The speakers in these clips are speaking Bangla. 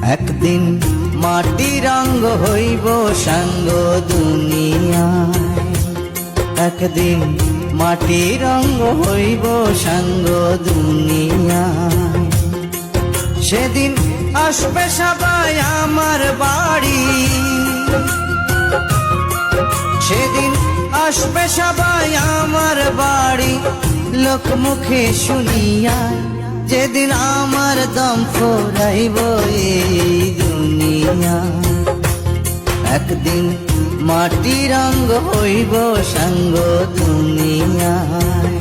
একদিন মাটি রঙ্গ হইব সাঙ্গ দুনিয়ায়, একদিন মাটি রঙ্গ হইব সাঙ্গ দুনিয়ায়। সেদিন আসবে সবাই আমার বাড়ি, সেদিন আসবে সবাই আমার বাড়ি, লোক মুখে শুনিয়া যেদিন আমার দম ফুরাইব এই দুনিয়া। একদিন মাটি রঙ্গ হইব সাঙ্গ দুনিয়ায়।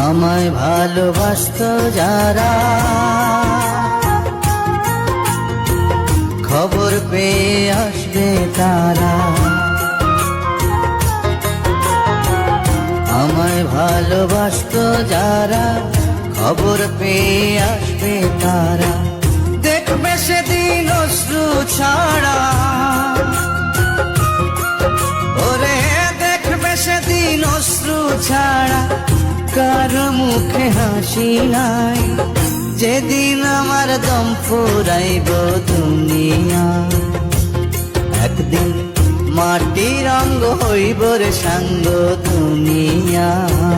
আমায় ভালোবাসত যারা, খবর পেয়ে আসবে তারা। আমায় ভালোবাসত যারা, খবর পেয়ে আসবে তারা। দেখবে সেদিন অশ্রু ছাড়া, ওরে দেখবে সেদিন অশ্রু ছাড়া, কারো মুখে হাসি নাই। যেদিন আমার দম ফুরাইব দুনিয়া, একদিন মাটি রঙ্গ হইব রে সাঙ্গ দুনিয়ায়।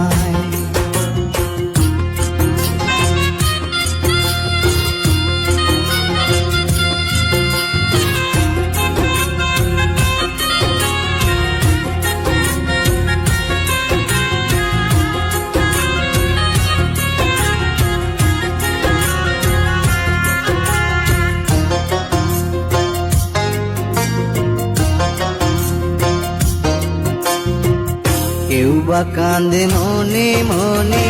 কেউ বা কান্দে মনে মনে,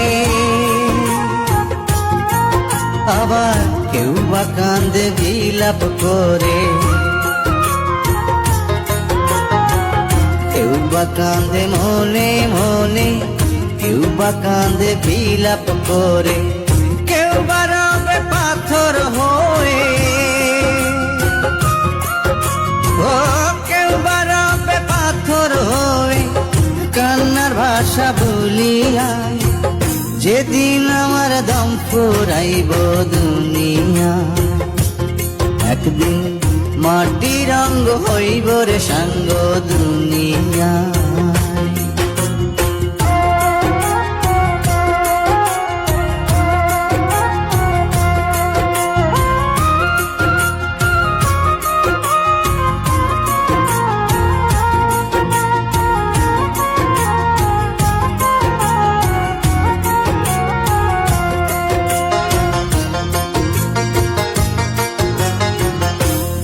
আবার কেউ বা কান্দে বিলাপ করে। কেউ বা কান্দে মনে মনে, কেউ বা কান্দে বিলাপ করে। কেউ বা রবে পাথর হয়ে, ও কেউ বা রবে পাথর হয়ে, কান্নার ভাষা বলিয়ায়। যেদিন আমার দম ফুরাইব দুনিয়া, একদিন মাটি রঙ্গ হইব রে সাঙ্গ দুনিয়া।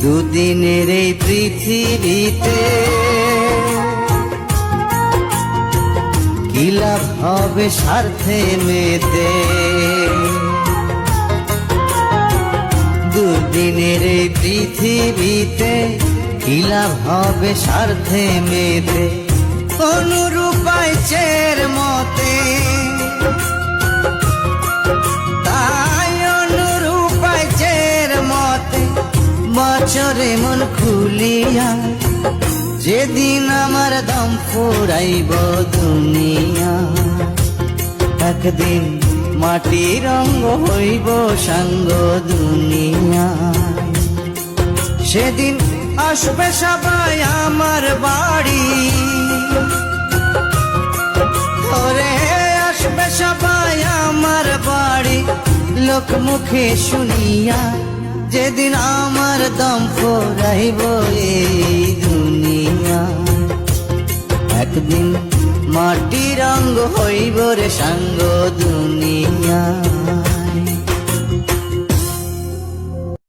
দুদিনের এই পৃথিবীতে কি লাভ হবে স্বার্থে মেতে। দুদিনের এই পৃথিবীতে কি লাভ হবে স্বার্থে মেতে। অনুরূপায় চের মতে, তাই অনুরূপায় চের মতে বছরে মন খুলিয়া। যেদিন আমার দম ফুরাইব দুনিয়া, একদিন মাটি রঙ্গ হইব সাঙ্গ দুনিয়া। সেদিন আসবে সবাই আমার বাড়ি, ওরে আসবে সবাই আমার বাড়ি, লোক মুখে শুনিয়া যেদিন আমার দম ফুরাইব এই দুনিয়া। একদিন মাটি রঙ্গ হইব রে সাঙ্গ দুনিয়া।